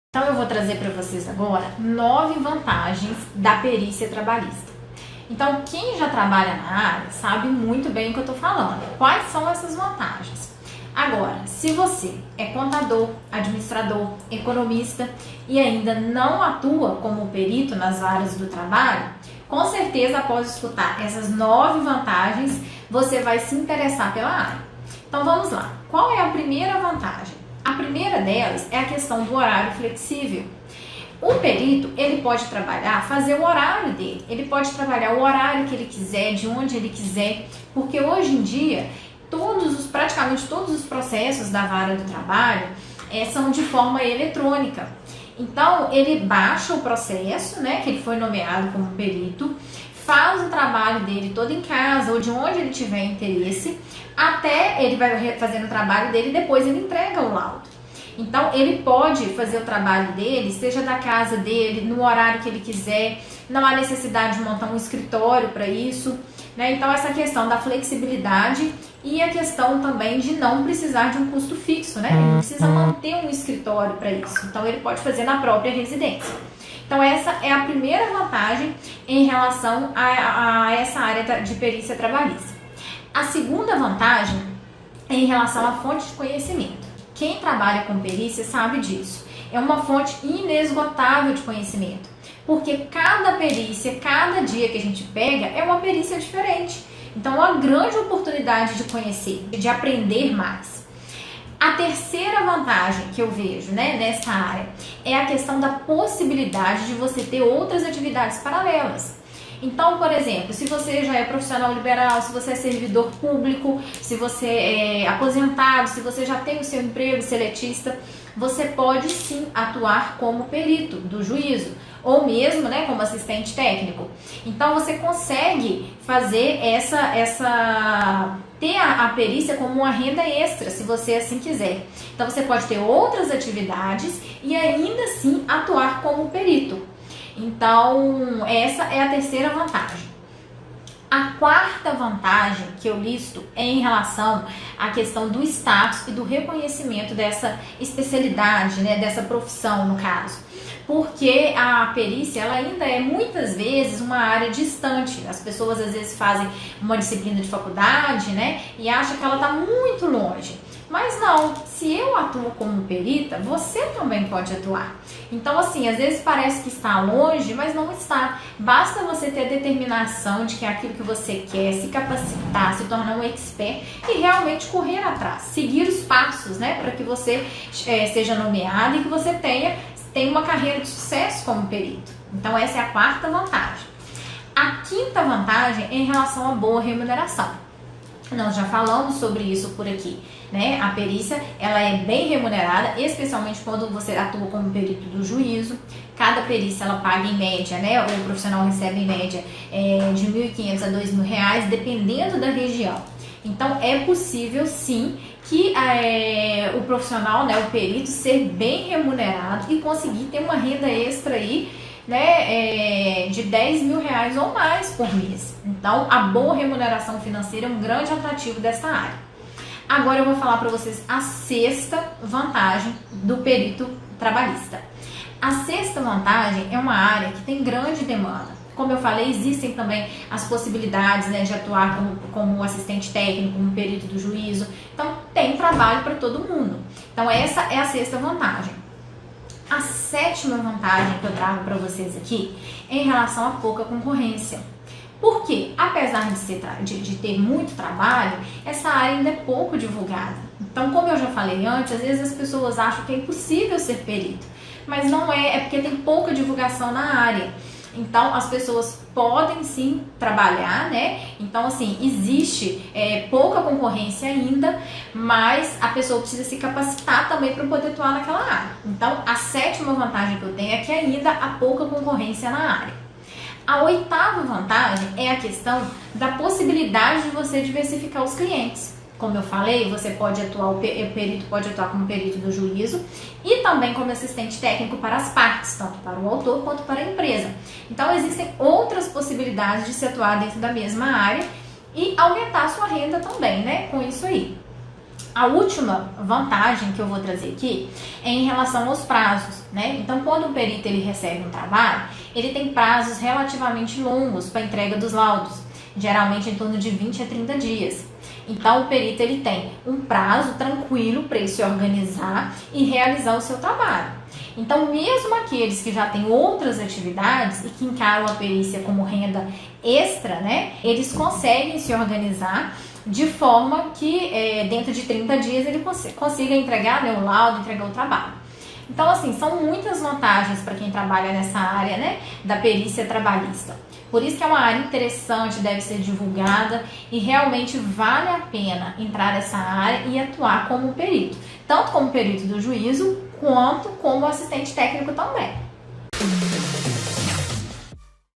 Então eu vou trazer para vocês agora 9 vantagens da perícia trabalhista. Então quem já trabalha na área sabe muito bem o que eu estou falando. Quais são essas vantagens? Agora, se você é contador, administrador, economista e ainda não atua como perito nas áreas do trabalho, com certeza após escutar essas 9 vantagens, você vai se interessar pela área. Então vamos lá. Qual é a primeira vantagem? A primeira delas é a questão do horário flexível. O perito, ele pode trabalhar, fazer o horário dele. Ele pode trabalhar o horário que ele quiser, de onde ele quiser, porque hoje em dia, praticamente todos os processos da vara do trabalho são de forma eletrônica. Então, ele baixa o processo, né, que ele foi nomeado como perito, faz o trabalho dele todo em casa ou de onde ele tiver interesse, até ele vai fazendo o trabalho dele e depois ele entrega o laudo. Então, ele pode fazer o trabalho dele, seja da casa dele, no horário que ele quiser, não há necessidade de montar um escritório para isso, né? Então, essa questão da flexibilidade e a questão também de não precisar de um custo fixo, né? Ele não precisa manter um escritório para isso, então ele pode fazer na própria residência. Então, essa é a primeira vantagem em relação a essa área de perícia trabalhista. A segunda vantagem é em relação à fonte de conhecimento. Quem trabalha com perícia sabe disso. É uma fonte inesgotável de conhecimento, porque cada perícia, cada dia que a gente pega é uma perícia diferente. Então, é uma grande oportunidade de conhecer, de aprender mais. A terceira vantagem que eu vejo, né, nessa área é a questão da possibilidade de você ter outras atividades paralelas. Então, por exemplo, se você já é profissional liberal, se você é servidor público, se você é aposentado, se você já tem o seu emprego seletista, você pode sim atuar como perito do juízo ou mesmo, né, como assistente técnico. Então, você consegue fazer ter a perícia como uma renda extra, se você assim quiser. Então, você pode ter outras atividades e ainda assim atuar como perito. Então, essa é a terceira vantagem. A quarta vantagem que eu listo é em relação à questão do status e do reconhecimento dessa especialidade, né, dessa profissão no caso. Porque a perícia ela ainda é muitas vezes uma área distante. As pessoas às vezes fazem uma disciplina de faculdade, né, e acham que ela está muito longe. Mas não, se eu atuo como perita, você também pode atuar. Então, assim, às vezes parece que está longe, mas não está. Basta você ter a determinação de que é aquilo que você quer, se capacitar, se tornar um expert e realmente correr atrás, seguir os passos, né, para que você seja nomeado e que você tenha uma carreira de sucesso como perito. Então, essa é a quarta vantagem. A quinta vantagem é em relação à boa remuneração. Nós já falamos sobre isso por aqui, né? A perícia, ela é bem remunerada, especialmente quando você atua como perito do juízo. Cada perícia, ela paga em média, né? O profissional recebe em média de R$ 1.500 a R$ 2.000, dependendo da região. Então, é possível, sim, que o profissional, né, o perito, ser bem remunerado e conseguir ter uma renda extra aí, né, de R$ 10.000 ou mais por mês. Então, a boa remuneração financeira é um grande atrativo dessa área. Agora eu vou falar para vocês a sexta vantagem do perito trabalhista. A sexta vantagem é uma área que tem grande demanda. Como eu falei, existem também as possibilidades, né, de atuar como assistente técnico, como perito do juízo. Então, tem trabalho para todo mundo. Então, essa é a sexta vantagem. A sétima vantagem que eu trago para vocês aqui é em relação à pouca concorrência. Porque, apesar de ter muito trabalho, essa área ainda é pouco divulgada. Então, como eu já falei antes, às vezes as pessoas acham que é impossível ser perito. Mas não é porque tem pouca divulgação na área. Então, as pessoas podem sim trabalhar, né? Então, assim, existe pouca concorrência ainda, mas a pessoa precisa se capacitar também para poder atuar naquela área. Então, a sétima vantagem que eu tenho é que ainda há pouca concorrência na área. A oitava vantagem é a questão da possibilidade de você diversificar os clientes. Como eu falei, você pode atuar, o perito pode atuar como perito do juízo e também como assistente técnico para as partes, tanto para o autor quanto para a empresa. Então, existem outras possibilidades de se atuar dentro da mesma área e aumentar a sua renda também, né, com isso aí. A última vantagem que eu vou trazer aqui é em relação aos prazos, né? Então, quando o perito ele recebe um trabalho, ele tem prazos relativamente longos para entrega dos laudos, geralmente em torno de 20 a 30 dias. Então, o perito ele tem um prazo tranquilo para ele se organizar e realizar o seu trabalho. Então, mesmo aqueles que já têm outras atividades e que encaram a perícia como renda extra, né, eles conseguem se organizar de forma que dentro de 30 dias ele consiga entregar, né, o laudo, entregar o trabalho. Então, assim, são muitas vantagens para quem trabalha nessa área, né, da perícia trabalhista. Por isso que é uma área interessante, deve ser divulgada e realmente vale a pena entrar nessa área e atuar como perito, tanto como perito do juízo quanto como assistente técnico também.